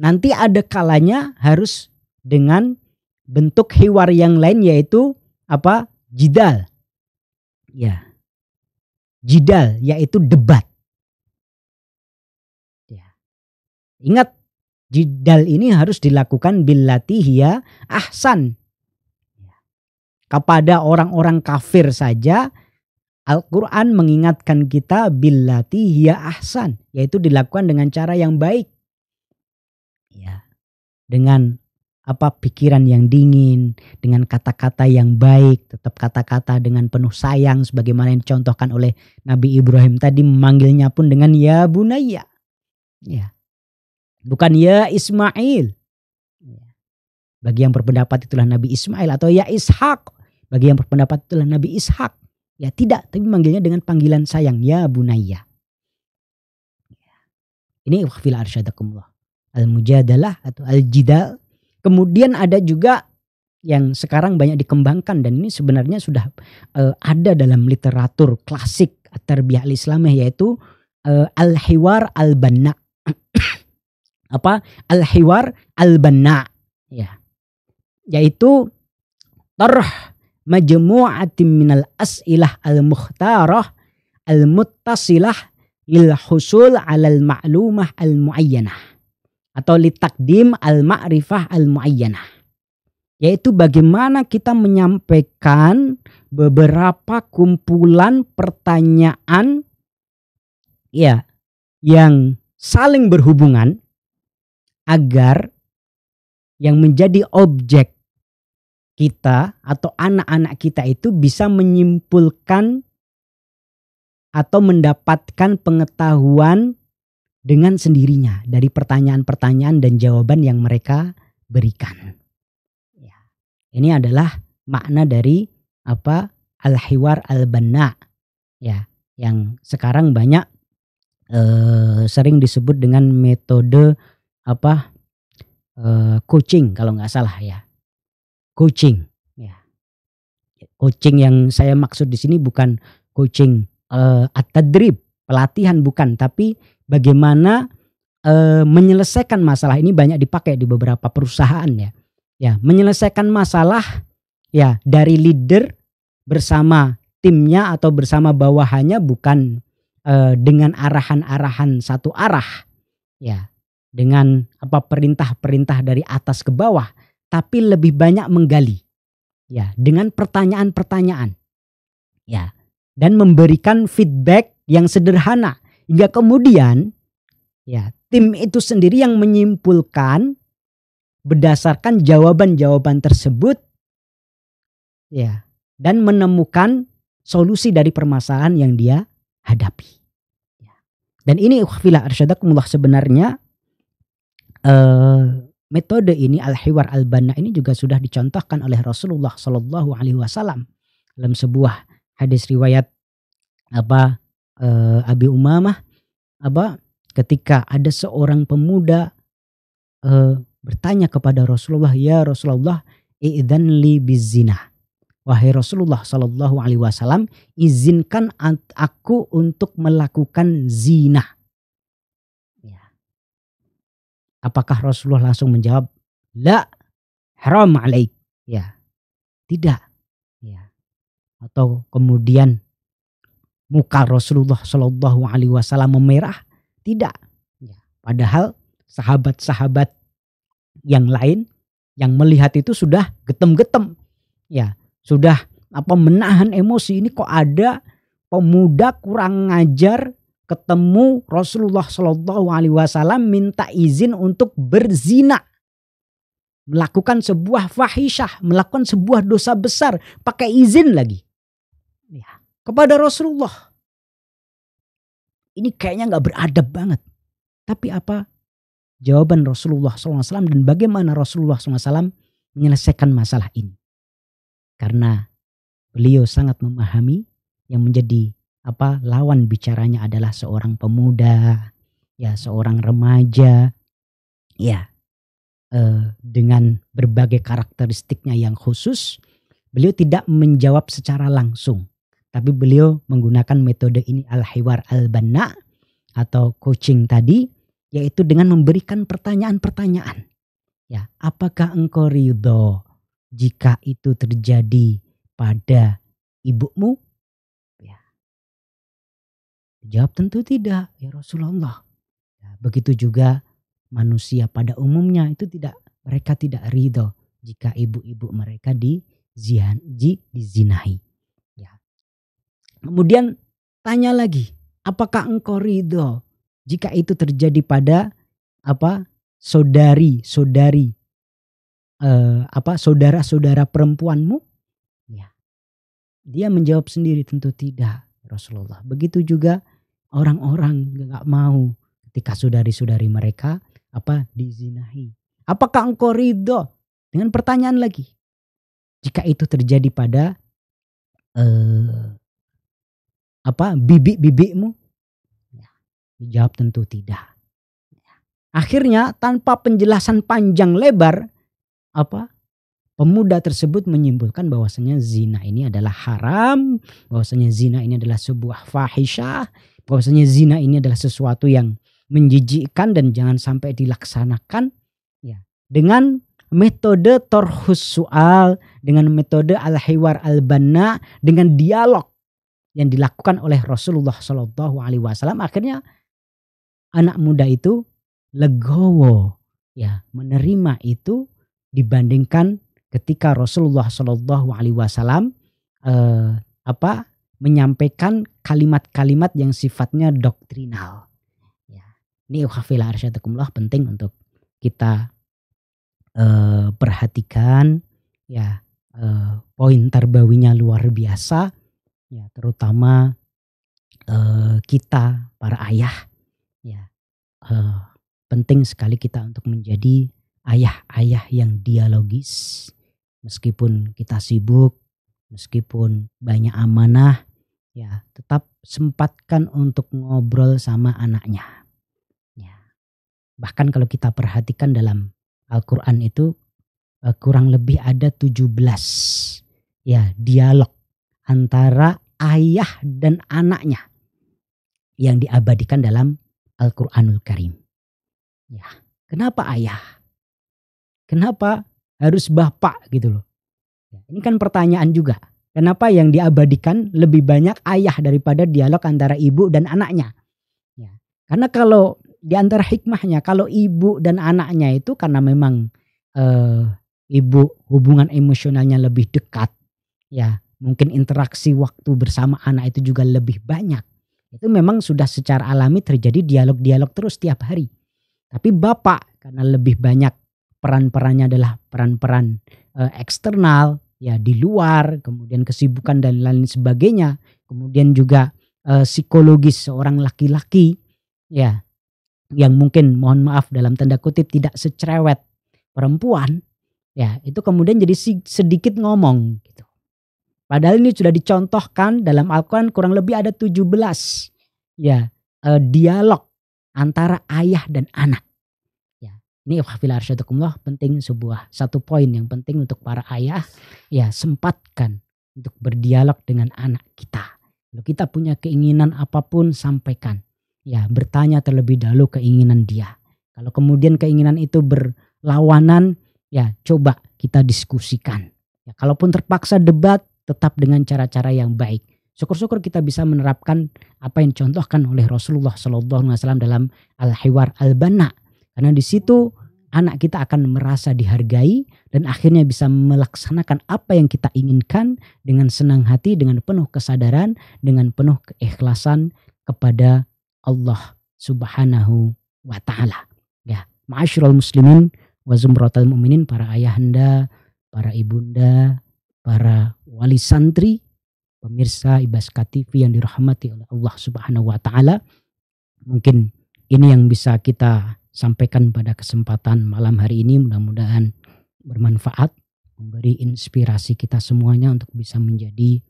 Nanti ada kalanya harus dengan bentuk hiwar yang lain yaitu jidal. Ya. Jidal yaitu debat. Ya. Ingat jidal ini harus dilakukan billati hiya ahsan. Ya. Kepada orang-orang kafir saja Al-Quran mengingatkan kita billati hiya ahsan. Yaitu dilakukan dengan cara yang baik. Ya. Dengan pikiran yang dingin. Dengan kata-kata yang baik. Tetap kata-kata dengan penuh sayang. Sebagaimana yang dicontohkan oleh Nabi Ibrahim tadi. Memanggilnya pun dengan ya bunayya. Ya. Bukan ya Ismail. Ya. Bagi yang berpendapat itulah Nabi Ismail. Atau ya Ishak. Bagi yang berpendapat itulah Nabi Ishak. Ya tidak, tapi manggilnya dengan panggilan sayang. Ya bunayya. Ini wakhfila arsyadakumullah. Al-mujadalah atau al-jidal. Kemudian ada juga yang sekarang banyak dikembangkan. Dan ini sebenarnya sudah ada dalam literatur klasik tarbiyah al-islamiyah. Yaitu al-hiwar al-banna. Al-hiwar al-banna. Ya. Yaitu tarh majmu'atin minal as'ilah al-mukhtarah al-muttasilah lil husul alal ma'lumah al-mu'ayyanah atau litakdim al-ma'rifah al-mu'ayyanah, yaitu bagaimana kita menyampaikan beberapa kumpulan pertanyaan ya yang saling berhubungan agar yang menjadi objek kita atau anak-anak kita itu bisa menyimpulkan atau mendapatkan pengetahuan dengan sendirinya dari pertanyaan-pertanyaan dan jawaban yang mereka berikan. Ya. Ini adalah makna dari apa al-hiwar al-banna, ya, yang sekarang banyak sering disebut dengan metode apa coaching kalau nggak salah ya, coaching. Ya. Coaching yang saya maksud di sini bukan coaching at-tadrib, pelatihan bukan, tapi bagaimana menyelesaikan masalah. Ini banyak dipakai di beberapa perusahaan ya. Ya, menyelesaikan masalah ya dari leader bersama timnya atau bersama bawahannya, bukan dengan arahan-arahan satu arah ya, dengan apa perintah-perintah dari atas ke bawah, tapi lebih banyak menggali ya dengan pertanyaan-pertanyaan ya, dan memberikan feedback yang sederhana hingga kemudian ya tim itu sendiri yang menyimpulkan berdasarkan jawaban-jawaban tersebut ya, dan menemukan solusi dari permasalahan yang dia hadapi. Ya. Dan ini ikhwafillah arsyadakumullah, sebenarnya metode ini al-hiwar al-banna ini juga sudah dicontohkan oleh Rasulullah Shallallahu Alaihi Wasallam dalam sebuah hadis riwayat apa Abi Umamah, apa ketika ada seorang pemuda bertanya kepada Rasulullah, ya Rasulullah, idzan li bizina. Wahai Rasulullah Shallallahu Alaihi Wasallam, izinkan aku untuk melakukan zina. Ya. Apakah Rasulullah langsung menjawab, la, haram alaik? Ya, tidak. Ya. Atau kemudian muka Rasulullah Shallallahu Alaihi Wasallam memerah? Tidak. Ya. Padahal sahabat-sahabat yang lain yang melihat itu sudah getem-getem, ya, sudah apa menahan emosi. Ini kok ada pemuda kurang ngajar ketemu Rasulullah Shallallahu Alaihi Wasallam minta izin untuk berzina, melakukan sebuah fahisyah, melakukan sebuah dosa besar, pakai izin lagi ya, kepada Rasulullah. Ini kayaknya nggak beradab banget. Tapi apa jawaban Rasulullah SAW dan bagaimana Rasulullah SAW menyelesaikan masalah ini? Karena beliau sangat memahami yang menjadi apa lawan bicaranya adalah seorang pemuda, ya, seorang remaja, ya, dengan berbagai karakteristiknya yang khusus. Beliau tidak menjawab secara langsung, tapi beliau menggunakan metode ini al-hiwar al-banna atau coaching tadi, yaitu dengan memberikan pertanyaan-pertanyaan. Ya, apakah engkau ridho jika itu terjadi pada ibumu? Ya. Jawab tentu tidak, ya Rasulullah. Ya, begitu juga manusia pada umumnya itu tidak, mereka tidak ridho jika ibu-ibu mereka dizinahi. Ya. Kemudian tanya lagi, apakah engkau ridho jika itu terjadi pada apa saudari-saudari saudara-saudara perempuanmu? Ya. Dia menjawab sendiri tentu tidak, Rasulullah. Begitu juga orang-orang nggak mau ketika saudari-saudari mereka dizinahi. Apakah engkau ridho? Dengan pertanyaan lagi, jika itu terjadi pada bibi-bibimu? Ya. Dijawab tentu tidak. Ya. Akhirnya tanpa penjelasan panjang lebar, pemuda tersebut menyimpulkan bahwasanya zina ini adalah haram, bahwasanya zina ini adalah sebuah fahisyah, bahwasanya zina ini adalah sesuatu yang menjijikkan dan jangan sampai dilaksanakan, ya. Dengan metode torhus soal, dengan metode al-hiwar al-banna, dengan dialog yang dilakukan oleh Rasulullah Shallallahu Alaihi Wasallam, akhirnya anak muda itu legowo, ya, menerima itu dibandingkan ketika Rasulullah Shallallahu Alaihi Wasallam menyampaikan kalimat-kalimat yang sifatnya doktrinal. Ya. Ini ukhafillah arsyadakumullah penting untuk kita perhatikan, ya, poin tarbawinya luar biasa, ya, terutama kita para ayah ya, penting sekali kita untuk menjadi ayah-ayah yang dialogis. Meskipun kita sibuk, meskipun banyak amanah, ya tetap sempatkan untuk ngobrol sama anaknya. Ya. Bahkan kalau kita perhatikan dalam Al-Quran itu kurang lebih ada 17 ya dialog antara ayah dan anaknya yang diabadikan dalam Al-Quranul Karim. Ya, kenapa ayah? Kenapa harus bapak gitu loh? Ya, ini kan pertanyaan juga. Kenapa yang diabadikan lebih banyak ayah daripada dialog antara ibu dan anaknya? Ya, karena kalau di antara hikmahnya, kalau ibu dan anaknya itu karena memang ibu hubungan emosionalnya lebih dekat, ya mungkin interaksi waktu bersama anak itu juga lebih banyak. Itu memang sudah secara alami terjadi dialog-dialog terus tiap hari. Tapi bapak karena lebih banyak peran-perannya adalah peran-peran eksternal, ya di luar, kemudian kesibukan dan lain sebagainya, kemudian juga psikologis seorang laki-laki, ya yang mungkin mohon maaf dalam tanda kutip tidak secerewet perempuan, ya itu kemudian jadi sedikit ngomong gitu. Padahal ini sudah dicontohkan dalam Al-Quran kurang lebih ada 17 ya dialog antara ayah dan anak. Ya, ini wahfil arsyadakumullah penting, sebuah satu poin yang penting untuk para ayah, ya sempatkan untuk berdialog dengan anak kita. Kalau kita punya keinginan apapun sampaikan. Ya, bertanya terlebih dahulu keinginan dia. Kalau kemudian keinginan itu berlawanan, ya coba kita diskusikan. Ya, kalaupun terpaksa debat, tetap dengan cara-cara yang baik. Syukur-syukur kita bisa menerapkan apa yang dicontohkan oleh Rasulullah SAW dalam Al-Hiwar Al-Banna. Karena di situ anak kita akan merasa dihargai dan akhirnya bisa melaksanakan apa yang kita inginkan dengan senang hati, dengan penuh kesadaran, dengan penuh keikhlasan kepada Allah Subhanahu wa Ta'ala. Ya, ma'asyiral muslimin wa zumratal mu'minin, para ayahanda, para ibunda, para wali santri, pemirsa Ibaska TV yang dirahmati oleh Allah Subhanahu wa Ta'ala. Mungkin ini yang bisa kita sampaikan pada kesempatan malam hari ini, mudah-mudahan bermanfaat, memberi inspirasi kita semuanya untuk bisa menjadi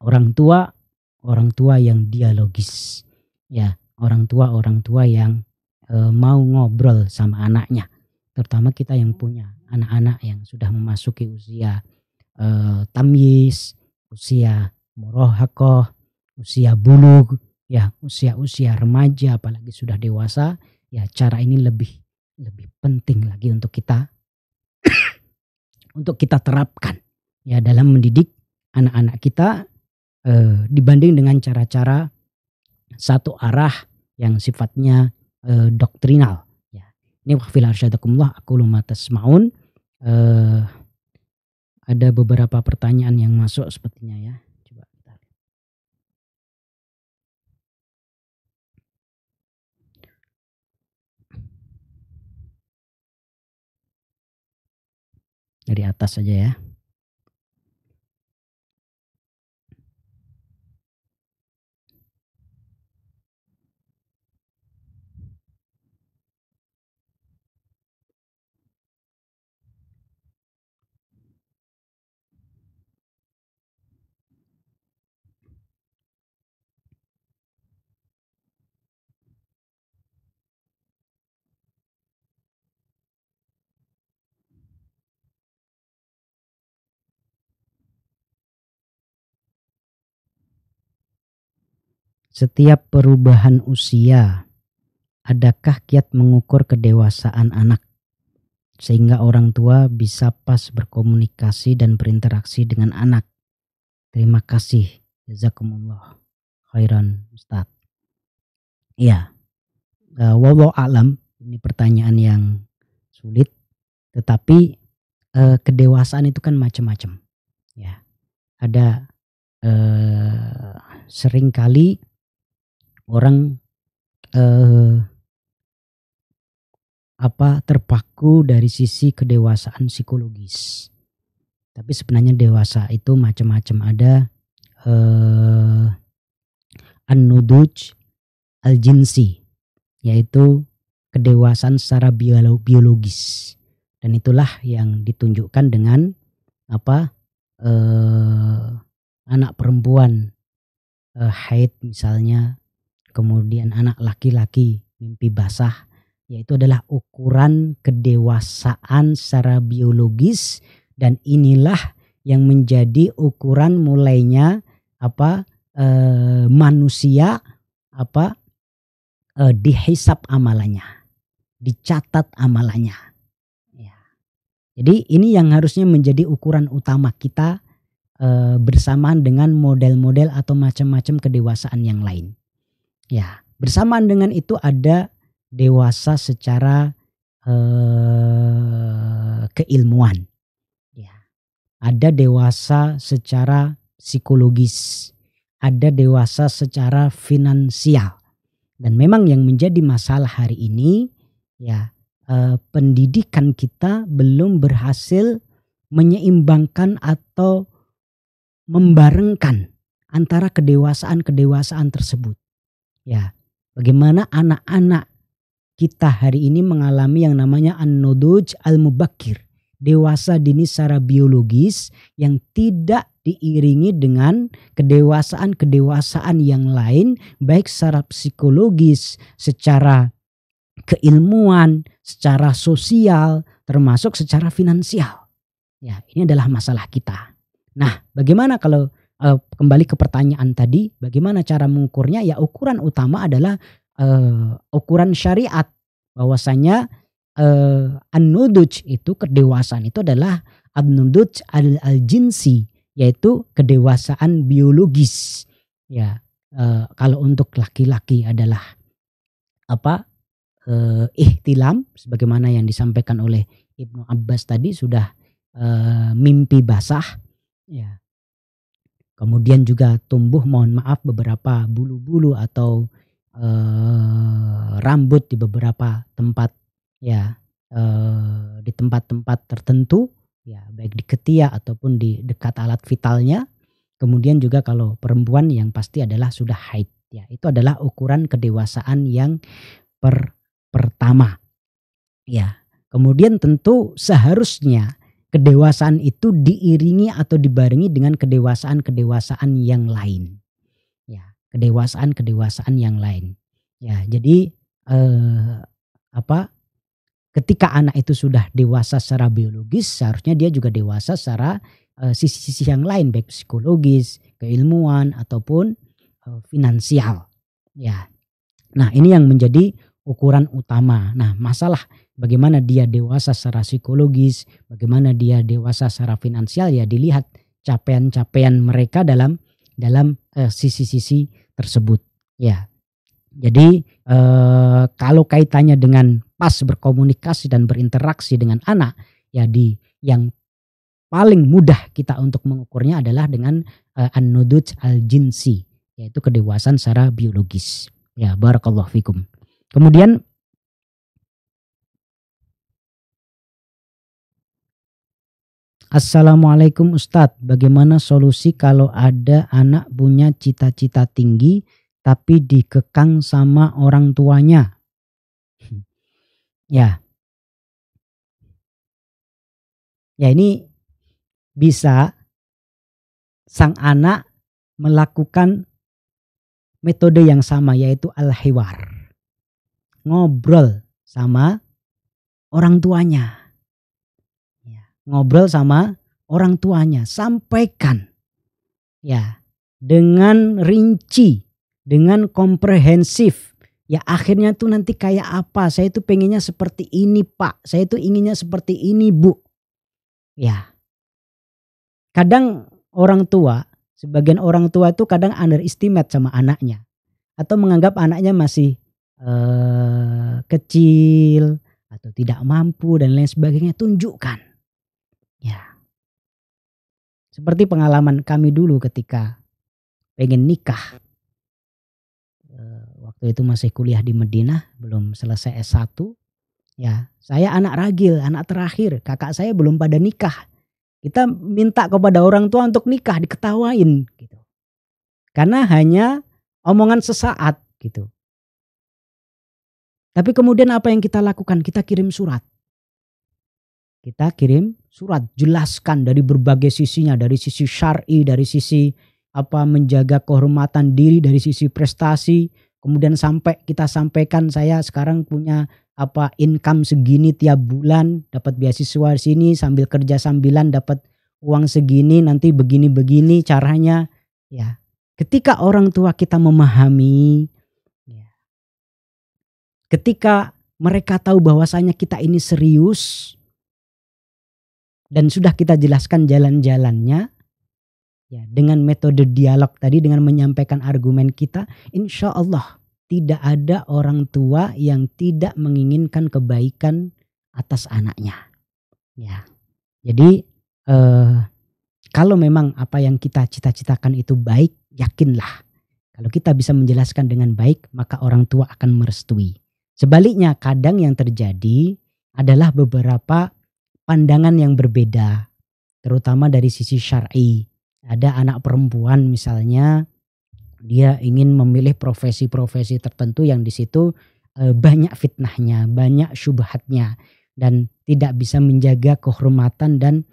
orang tua yang dialogis. Ya, orang tua yang mau ngobrol sama anaknya, terutama kita yang punya anak-anak yang sudah memasuki usia tamyiz, usia murahakoh, usia bulug, ya usia-usia remaja, apalagi sudah dewasa. Ya, cara ini lebih penting lagi untuk kita terapkan ya dalam mendidik anak-anak kita dibanding dengan cara-cara satu arah yang sifatnya doktrinal. Ya. Ini waqfil arsyadakumullah aqulu ma tasma'un. Ada beberapa pertanyaan yang masuk sepertinya ya. Coba kita lihat. Dari atas saja ya. Setiap perubahan usia, adakah kiat mengukur kedewasaan anak sehingga orang tua bisa pas berkomunikasi dan berinteraksi dengan anak? Terima kasih. Jazakumullah khairan Ustaz. Iya. Wallahu a'lam, ini pertanyaan yang sulit, tetapi kedewasaan itu kan macam-macam. Ya. Ada seringkali orang terpaku dari sisi kedewasaan psikologis. Tapi sebenarnya dewasa itu macam-macam. an-nuduj al-jinsi, yaitu kedewasaan secara biologis. Dan itulah yang ditunjukkan dengan anak perempuan haid misalnya, kemudian anak laki-laki mimpi basah, yaitu adalah ukuran kedewasaan secara biologis, dan inilah yang menjadi ukuran mulainya manusia dihisab amalannya, dicatat amalannya. Ya. Jadi ini yang harusnya menjadi ukuran utama kita bersamaan dengan model-model atau macam-macam kedewasaan yang lain. Ya, bersamaan dengan itu ada dewasa secara keilmuan. Ya. Ada dewasa secara psikologis, ada dewasa secara finansial. Dan memang yang menjadi masalah hari ini ya pendidikan kita belum berhasil menyeimbangkan atau membarengkan antara kedewasaan tersebut. Ya, bagaimana anak-anak kita hari ini mengalami yang namanya an-nuduj al-mubakkir, dewasa dini secara biologis yang tidak diiringi dengan kedewasaan yang lain, baik secara psikologis, secara keilmuan, secara sosial, termasuk secara finansial. Ya, ini adalah masalah kita. Nah, bagaimana kalau kembali ke pertanyaan tadi, bagaimana cara mengukurnya? Ya, ukuran utama adalah ukuran syariat, bahwasanya an-nuduj itu kedewasaan itu adalah an-nuduj al-jinsi, yaitu kedewasaan biologis. Ya, kalau untuk laki-laki adalah ihtilam, sebagaimana yang disampaikan oleh Ibnu Abbas tadi, sudah mimpi basah. Ya. Kemudian juga tumbuh, mohon maaf, beberapa bulu-bulu atau rambut di beberapa tempat, ya, di tempat-tempat tertentu, ya, baik di ketiak ataupun di dekat alat vitalnya. Kemudian juga kalau perempuan yang pasti adalah sudah haid, ya, itu adalah ukuran kedewasaan yang pertama. Ya, kemudian tentu seharusnya kedewasaan itu diiringi atau dibarengi dengan kedewasaan yang lain. Ya, kedewasaan yang lain. Ya, jadi ketika anak itu sudah dewasa secara biologis, seharusnya dia juga dewasa secara sisi-sisi yang lain, baik psikologis, keilmuan ataupun finansial. Ya. Nah, ini yang menjadi ukuran utama. Nah, masalah bagaimana dia dewasa secara psikologis, bagaimana dia dewasa secara finansial, ya dilihat capaian-capaian mereka dalam sisi-sisi tersebut. Ya, jadi kalau kaitannya dengan pas berkomunikasi dan berinteraksi dengan anak, ya yang paling mudah kita untuk mengukurnya adalah dengan an-nuduj al-jinsi, yaitu kedewasaan secara biologis. Ya, barakallahu fikum. Kemudian Assalamualaikum Ustadz, bagaimana solusi kalau ada anak punya cita-cita tinggi tapi dikekang sama orang tuanya? Ya. Ya, ini bisa sang anak melakukan metode yang sama, yaitu al-hiwar. Ngobrol sama orang tuanya. Ngobrol sama orang tuanya, sampaikan ya dengan rinci, dengan komprehensif. Ya, akhirnya tuh nanti kayak apa? Saya tuh pengennya seperti ini, Pak. Saya tuh inginnya seperti ini, Bu. Ya. Kadang orang tua, sebagian orang tua tuh kadang underestimate sama anaknya, atau menganggap anaknya masih kecil atau tidak mampu dan lain sebagainya. Tunjukkan. Ya. Seperti pengalaman kami dulu ketika pengen nikah. Waktu itu masih kuliah di Madinah, belum selesai S1. Ya, saya anak ragil, anak terakhir. Kakak saya belum pada nikah. Kita minta kepada orang tua untuk nikah, diketawain gitu. Karena hanya omongan sesaat gitu. Tapi kemudian apa yang kita lakukan? Kita kirim surat. Kita kirim surat, jelaskan dari berbagai sisinya, dari sisi syar'i, dari sisi menjaga kehormatan diri, dari sisi prestasi, kemudian sampai kita sampaikan saya sekarang punya income segini tiap bulan, dapat beasiswa di sini sambil kerja sambilan dapat uang segini, nanti begini-begini caranya. Ya, ketika orang tua kita memahami, ya, ketika mereka tahu bahwasanya kita ini serius dan sudah kita jelaskan jalan-jalannya, ya, dengan metode dialog tadi, dengan menyampaikan argumen kita, insya Allah tidak ada orang tua yang tidak menginginkan kebaikan atas anaknya. Ya, jadi kalau memang apa yang kita cita-citakan itu baik, yakinlah kalau kita bisa menjelaskan dengan baik, maka orang tua akan merestui. Sebaliknya, kadang yang terjadi adalah beberapa pandangan yang berbeda, terutama dari sisi syar'i. Ada anak perempuan misalnya, dia ingin memilih profesi-profesi tertentu yang di situ banyak fitnahnya, banyak syubhatnya, dan tidak bisa menjaga kehormatan dan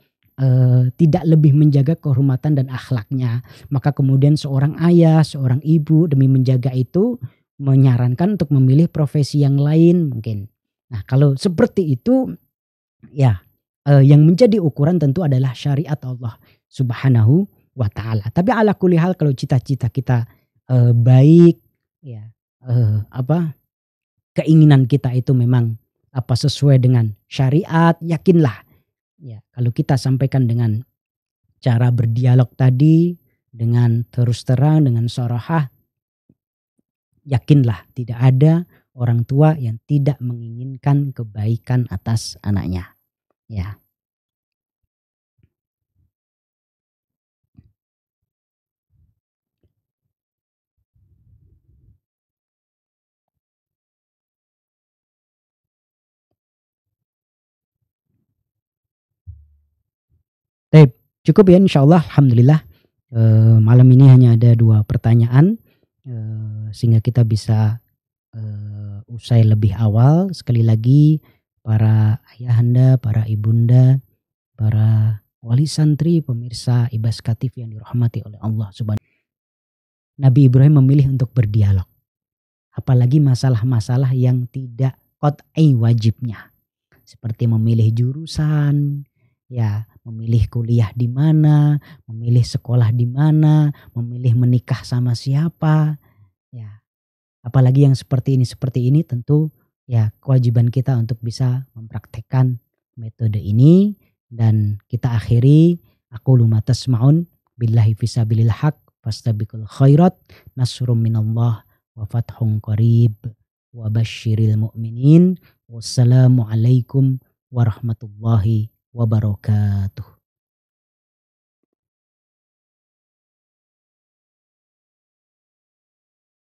tidak lebih menjaga kehormatan dan akhlaknya. Maka kemudian seorang ayah, seorang ibu demi menjaga itu menyarankan untuk memilih profesi yang lain mungkin. Nah, kalau seperti itu, ya, yang menjadi ukuran tentu adalah syariat Allah Subhanahu wa ta'ala. Tapi ala kulli hal kalau cita-cita kita baik, ya, keinginan kita itu memang sesuai dengan syariat, yakinlah, ya, kalau kita sampaikan dengan cara berdialog tadi, dengan terus terang, dengan sorohah, yakinlah tidak ada orang tua yang tidak menginginkan kebaikan atas anaknya. Ya. Baik, cukup ya insyaallah, alhamdulillah. Malam ini hanya ada 2 pertanyaan, sehingga kita bisa usai lebih awal. Sekali lagi para ayahanda, para ibunda, para wali santri, pemirsa Ibas Katif yang dirahmati oleh Allah Subhanahu. Nabi Ibrahim memilih untuk berdialog. Apalagi masalah-masalah yang tidak qat'i wajibnya. Seperti memilih jurusan, ya, memilih kuliah di mana, memilih sekolah di mana, memilih menikah sama siapa, ya. Apalagi yang seperti ini tentu ya kewajiban kita untuk bisa mempraktekkan metode ini. Dan kita akhiri, aqulu ma tasma'un, billahi fisabilil haq, fastabiqul khairat, nasrum minallah wa fathun qarib, wa basyiril mu'minin. Wassalamualaikum warahmatullahi wabarakatuh.